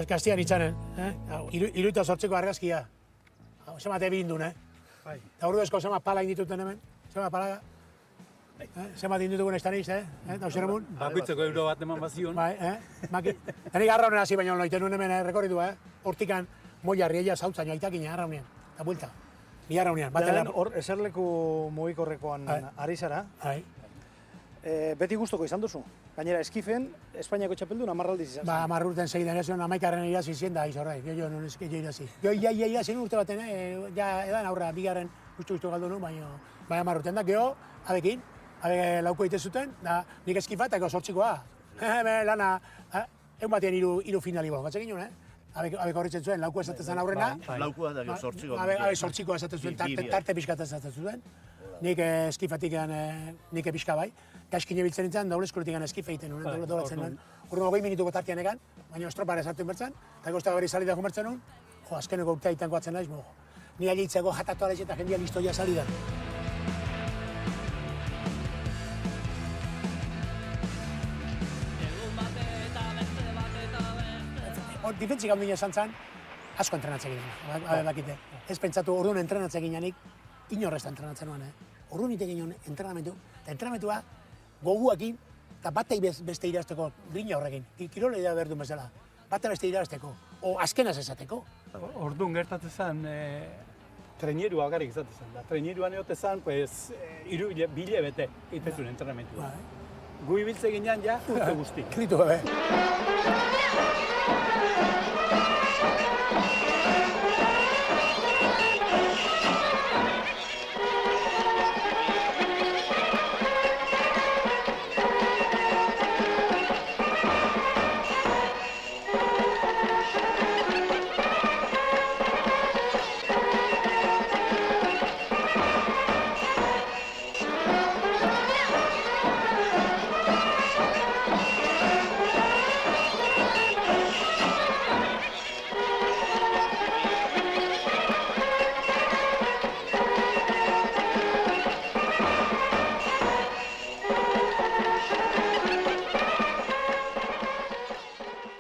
Gaztian itzanen, iru eta sortzeko argazkia. Zemate bindun, Eta ordu esko zema pala indituten hemen, zema pala. Zemat inditugun ez taniz, eta useremun. Bakoitzeko euro bat eman bazion. Bai, Tani garra honen hasi baino noiten nuen hemen rekorritu, Hortikan moia rieia zautzen joaitak ina garra honean, eta buelta. Ni garra honean, bat elan. Hor, eserleku mugikorrekoan ari zara. Beti gustoko izan duzu. Gainera, eskifen, Espainiako txapeldun 10 aldiz izan zen. 10 urten segiden erazioan, 11 irazi zien da, izorrai. Jo non eski irazi. Jo irazi urte baten, ja edan aurra, bigarren guztu galdu nuen, baina 10 urten da. Geho, abekin, lauko egite zuten, da nik eskifatako sortzikoa. Lana, egun batean hiru finali bo, gatzak ginen, Abek horretzen zuen, lauko esaten zen aurrena. Laukua da, sortzikoa. Abek sortzikoa esaten zuen, tarte pixkata esaten zuen. Nik eskifatik nik pixka bai. Gaizkin ebiltzen nintzen, doble eskuletik eskifa egiten nuen, doblatzen nuen. Urrun 20 minutuko tartian egan, baina estropare sartu inbertzen, eta gozta gari salida jumertzen nuen. Azkeneko urtea itan goatzen naiz, ni alitzeko jatatu alaiz eta jendia listoia salidan. Difentzik handina esan zen, asko entrenatzen ginen, bakite. Ez pentsatu, orduan entrenatzen ginenik, inorrezta entrenatzen nuen, Orduan ite ginen entrenamentu, eta entrenamentua goguakin, eta batei beste irazteko grina horrekin. Kirole da behar duen bezala, bate beste irazteko, o azkenaz esateko. Orduan gertatzen zen, trainerua agarik izaten zen. Traineruan egote zen, bile bete itezun entrenamentua. Gu ibiltze ginean ja, urte guzti. Kritu gabe.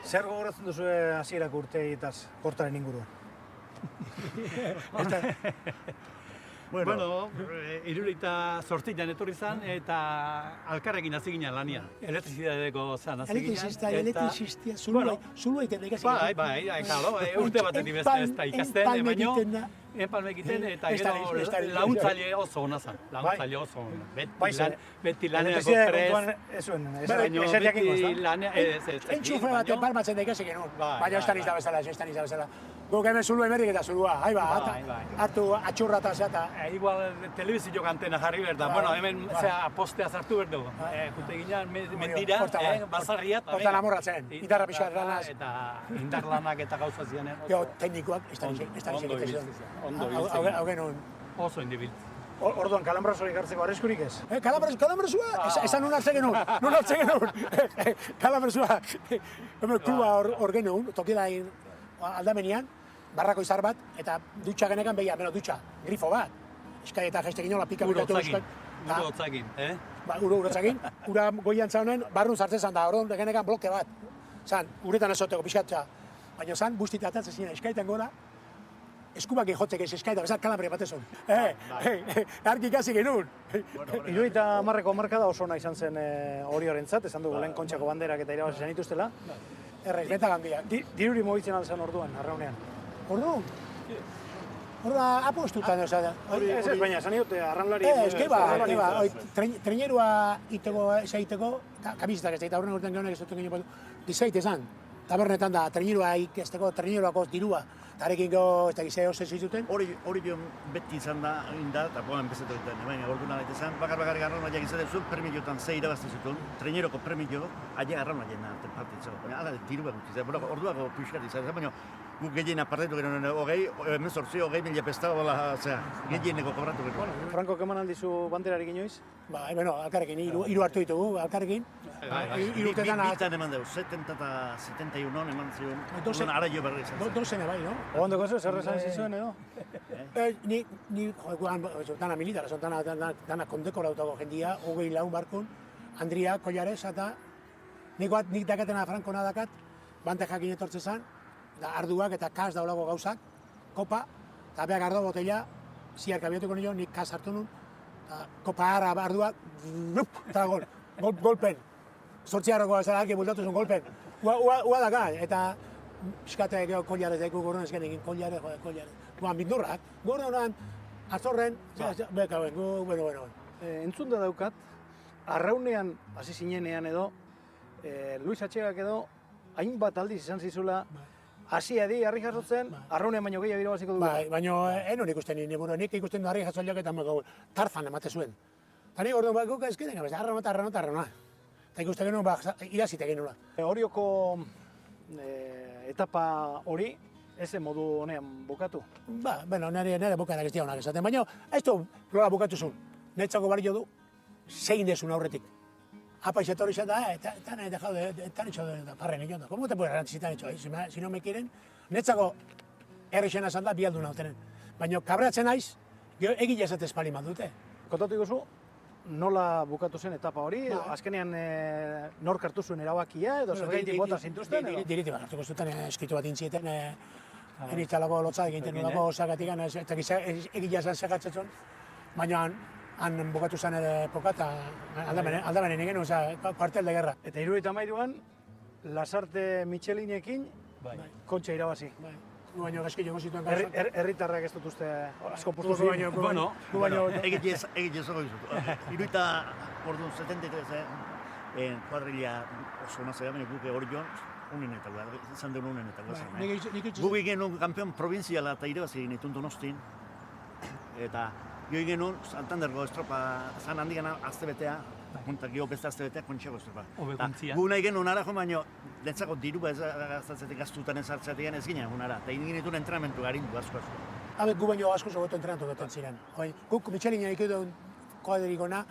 Zer gogoratzen duzu hasierako urteetaz portaren inguruan? Bueno, 78an etorri zen eta alkarrekin hasi ginen lanian. Elektrizidadeko zan hasi ginen. Elektrizistia, zulu egiten da ikasi. Bai, claro, urte batetik beste ez da ikasten, baino enpalme egiten eta gero laguntzaile oso ona zen. Laguntzaile oso ona. Beti lanerako prest. Ez zuen, beti Entxufe bat enpalmatzen da ikasi genuen. Baina ez taniz da bezala, Guk hemen zulu emerrik eta zulua, hartu atxurra eta zeata. Igual telebizio antena jarri behar da, bueno, hemen postea sartu behar dugu. Jute ginean mendira, bazarriat. Hortan amorratzen, gitarra pixka lanaz. Eta indar lanak eta gauza zianen. Jo, teknikoak, ez da egiten. Hau genuen. Oso indibil. Orduan, kalambrasorik hartzeko arriskurik ez? Kalambrazua? Esan nun hartzen genuen. Kalambrazua. Hemen kluba hor genuen, tokila aldamenean, barrako izar bat, eta dutxa genekan behia, dutxa, grifo bat. Eskai eta jeste ginola, pika bukatu euskal. Uro hotzakin, Uro hotzakin. Ura goian zaunen, barrun sartzen zan da, orduan genekan bloke bat. Zan, uretan esoteko pixkatza. Baina zan, guztit atatzen zinen, eskaitan gora, eskubakin jotzek ez eskaita, bezak kalambre batezun. Arki ikasi genuen. 70ko hamarkada oso ona izan zen hori horrentzat, esan dugu lehen Kontxako banderak eta irabazi zen dituztela. Errez, beta gandia. Diruri mugitzen alzan orduan, arraunean. Orduan? Orduan apostutan oza da. Ez, baina, esan diote, arraunlari... Trainerua egiteko, kamizetak ez da, horren urtean gehonek ez dut egin dizait esan. Tabernetan da, trainerua ikesteko, traineruako dirua. Tarekin ez da gizea oso zituten. Hori bion beti izan da, eta poan bezatu duten, baina ordu nahi izan, bakar garran nahiak izaten zuen, premiotan ze irabazten zuten, traineroko premio, aia garran nahiak partitzeko. Baina ala, diruak gutizan, orduako puxkat izan, baina guk gehien apartetu gero, hemen sortzio, 20.000 pestago bola, gehieneko kobratu gero. Franko keman aldizu banderarik inoiz? Ba, alkarrekin, hiru hartu ditugu, alkarrekin. Bitan eman dugu, 70 eta 71 eman zion, ara jo berri izan zen. Dozene bai, no? Ogondoko zu, zer esan zizuen, edo? Ni dana militar, dana kondekorautako jendia, 24 barkun, Andria, Kollares, eta nik dakatena Franko nadakat, bante jakin etortzen zen, da arduak eta kas daulako gauzak, kopa, eta beak ardo botella, ziarka bihatuko nio, nik kas hartu nun, eta kopa harra arduak, eta golpen. Zortziarroko azara alki bultatu zuen golpen. Ua daka, eta piskate geho kollarez daiko gorron ezken egin, kollare. Guan bindurrak, gorronan, azorren, beka ben, bueno. Entzun da daukat, arraunean hasi zinenean edo, Luis Atxegak edo, hainbat aldiz izan zizula, hasi adi harri jasotzen, arraunean baino gehiago irabaziko du. Bai, baina enon ikusten nik ikusten du harri jasotzaileak eta tarzan emate zuen. Eta nik orduan guk ezkiden, arrauna. Eta ikusten genuen irazite genuen. Orioko etapa hori, eze modu honean bukatu. Bueno, nire bukaerak ez dira honak esaten, baina ez du lola bukatu zuen. Netzako balio du, zein desun aurretik. Apa etorri da, eta nahi dejado, tan hecho de parren illondo. ¿Cómo te puedes garantir si te han hecho ahí? Si no me quieren, netzako errexena esan da, bi aldu nautenen. Baina kabratzen naiz, egile esatez pali dute. Kontatu iguzu, nola bukatu zen etapa hori, edo azkenean nork hartu zuen erabakia, edo zergaitik bota zintuzten, edo? Diriti bat hartuko zuten, eskitu bat intzieten, enitzalako lotza egiten nolako zagatik, eta egile esan segatzen baina han bukatu zen ere poka, eta aldamenen egin, kuartel de guerra. Eta 73an, Lasarte Michelinekin, kontxa irabazi. Gu baino gaizki jongo zituen gauzak. Herritarrak ez dut uste asko postu Gu baino, Egite zoko dizut. Iruita, orduan, 73, kuadrilla oso nazea, baina guk hori joan, unenetakoa, izan den unenetakoa. Guk genuen kampeon provinziala eta irabazi egin Donostin, eta goi genuen Santandergo estropa zan handigan aztebetea, eta gio beste aztebetea kontxego estropa. Gu nahi genuen ara joan baino, lentzako diru ez gaztatzetik gaztutan ezartzetik ez ginen egun ara, eta egin genituen entrenamentu garindu asko. Habe, gu baino asko zogoetu entrenatu duten ziren. Guk Michelinen ikidun koaderikona,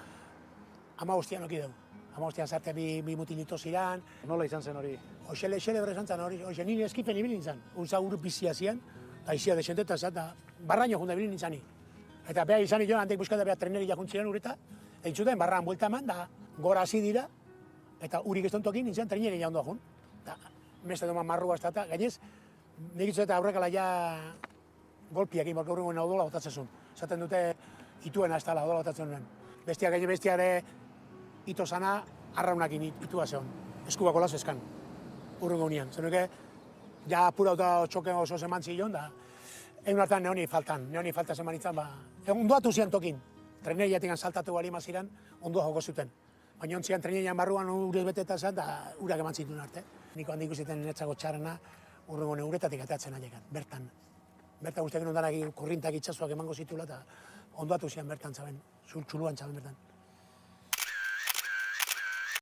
15 okidun. 15 sartea bi mutilito ziren. Nola izan zen hori? Xele berrezan zen hori, nire eskipen ibilin zen. Unza uru pizia zian, eta izia desenteta zen, eta barraino junda ibilin nintzani. Eta beha izan jo, handik buskata beha treneri jakuntziren ureta, eitzuten barran buelta eman, da gora hasi dira, eta urik ez tontokin nintzen treneri jaundoa jun. Eta meste doman marrua ez eta gainez, nik itzu eta aurrekala ja golpiak egin, borka urrengoen odola botatzen zuen. Zaten dute ituena ez dala odola botatzen nuen. Bestiare ito zana arraunakin itua zeon. Eskuba kolaz eskan, urrengo unian. Zenuke, ja apura eta txoken oso zeman zion, da egun hartan neoni falta zeman itzan, onduatu zian tokin. Treneriatik saltatu bali maziran, ondua joko zuten. Baina ontzian trenerian barruan urez beteta zen, da urak eman zituen arte. Niko handi ikusiten netzako txarrena, urrengo uretatik atatzen aiekan, bertan. Bertan guztiak genuen danak kurrintak itxasuak emango zitula, eta onduatu zian bertan zaben, txuluan zaben bertan.